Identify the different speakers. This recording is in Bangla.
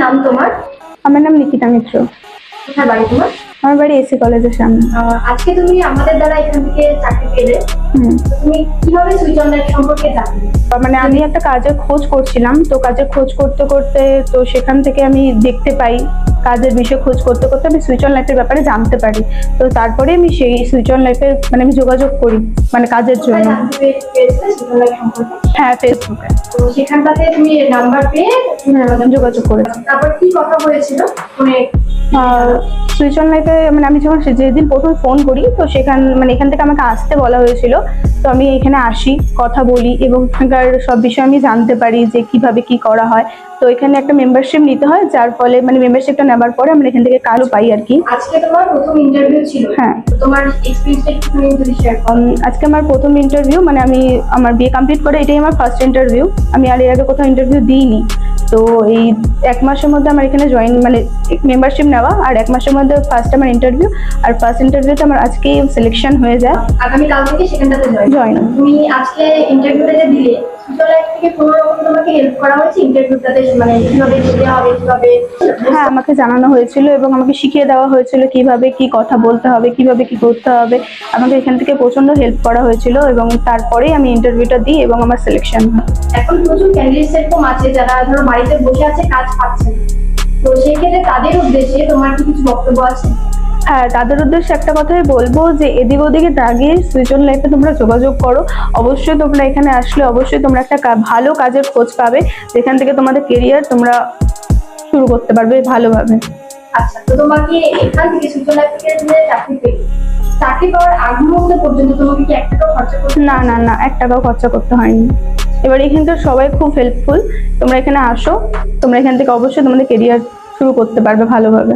Speaker 1: নাম তোমার?
Speaker 2: আমার নাম নিকিতা মিত্র।
Speaker 1: কোথায় বাড়ি তোমার?
Speaker 2: আমার বাড়ি এসি কলেজের সামনে।
Speaker 1: আজকে তুমি আমাদের দ্বারা এখান থেকে চাকরি পেলে, তুমি কিভাবে সুইচ অন লাইফ সম্পর্কে জানলে?
Speaker 2: মানে আমি একটা কাজের খোঁজ করছিলাম, তো কাজের খোঁজ করতে করতে তো সেখান থেকে আমি দেখতে পাই, কাজের বিষয়ে খোঁজ করতে করতে আমি সুইচ অন লাইফের ব্যাপারে জানতে পারি। তো তারপরে আমি সেই সুইচ অন লাইফের মানে আমি যোগাযোগ করি মানে কাজের জন্য। হ্যাঁ, ফেসবুকে।
Speaker 1: তো সেখানটাতে তুমি নাম্বার পেয়ে
Speaker 2: যোগাযোগ করেছি।
Speaker 1: তারপর কি কথা হয়েছিল ফোনে?
Speaker 2: সুইচ অন লাইফে মানে আমি যখন যেদিন প্রথম ফোন করি, তো এখান থেকে আমাকে আসতে বলা হয়েছিল। তো আমি এখানে আসি, কথা বলি এবং এখানকার সব বিষয় আমি জানতে পারি যে কিভাবে কি করা হয়। তো এখানে একটা মেম্বারশিপ নিতে হয়, যার ফলে মানে মেম্বারশিপটা নেওয়ার পরে আমরা এখান থেকে কাজও পাই আর কি।
Speaker 1: আজকে তোমার প্রথম ইন্টারভিউ ছিল?
Speaker 2: হ্যাঁ।
Speaker 1: তোমার এক্সপেরিয়েন্সটা একটু যদি শেয়ার করো।
Speaker 2: আজকে আমার প্রথম ইন্টারভিউ, মানে আমি আমার বিএ কমপ্লিট করে এটাই আমার ফার্স্ট ইন্টারভিউ। আমি আর এর আগে কোথাও ইন্টারভিউ দিইনি। তো এই 1 মাসের মধ্যে আমার এখানে জয়েন মানে মেম্বারশিপ নেওয়া, আর 1 মাসের মধ্যে ফার্স্ট আমার ইন্টারভিউ, আর ফার্স্ট ইন্টারভিউতে আমার আজকেই সিলেকশন হয়ে যায়।
Speaker 1: আগামীকাল থেকে সেখানটাতে জয়েন। তুমি আজকে ইন্টারভিউটা যে দিলে, সুইচ অন লাইফ থেকে কোনো রকম তোমাকে হেল্প করা হয়েছে ইন্টারভিউটাতে, মানে কিভাবে যেতে হবে, কিভাবে?
Speaker 2: হ্যাঁ, আমাকে জানানো হয়েছিল এবং আমাকে শিখিয়ে দেওয়া হয়েছিল কিভাবে কি কথা বলতে হবে, কিভাবে কি করতে হবে। আমাকে এখান থেকে প্রচন্ড হেল্প করা হয়েছিল এবং তারপরেই আমি ইন্টারভিউটা দিই এবং আমার সিলেকশন হয়।
Speaker 1: এখন প্রচুর ক্যান্ডিডেটস এরকম আছে যারা ধরো বাড়িতে বসে আছে, কাজ পাচ্ছে না, তো সেই ক্ষেত্রে তাদের উদ্দেশ্যে তোমার কি কিছু বক্তব্য আছে?
Speaker 2: হ্যাঁ, তাদের উদ্দেশ্যে একটা কথাই বলবো যে এদিক ওদিকে দাগিয়ে সুইচ অন লাইফে তোমরা যোগাযোগ করো। অবশ্যই তোমরা এখানে আসলে অবশ্যই তোমরা একটা ভালো কাজের খোঁজ পাবে, যেখান থেকে তোমাদের কেরিয়ার তোমরা শুরু করতে পারবে ভালোভাবে।
Speaker 1: আচ্ছা, তো তোমাকে এখান থেকে সুইচ অন লাইফ থেকে চাকরি পেলে, চাকরি পাওয়ার আগ মুহূর্ত পর্যন্ত তোমাকে কি 1 টাকাও খরচা করতে?
Speaker 2: না না না, 1 টাকাও খরচা করতে হয়নি। এবার এখানকার সবাই খুব হেল্পফুল। তোমরা এখানে আসো, তোমরা এখান থেকে অবশ্যই তোমাদের কেরিয়ার শুরু করতে পারবে ভালোভাবে।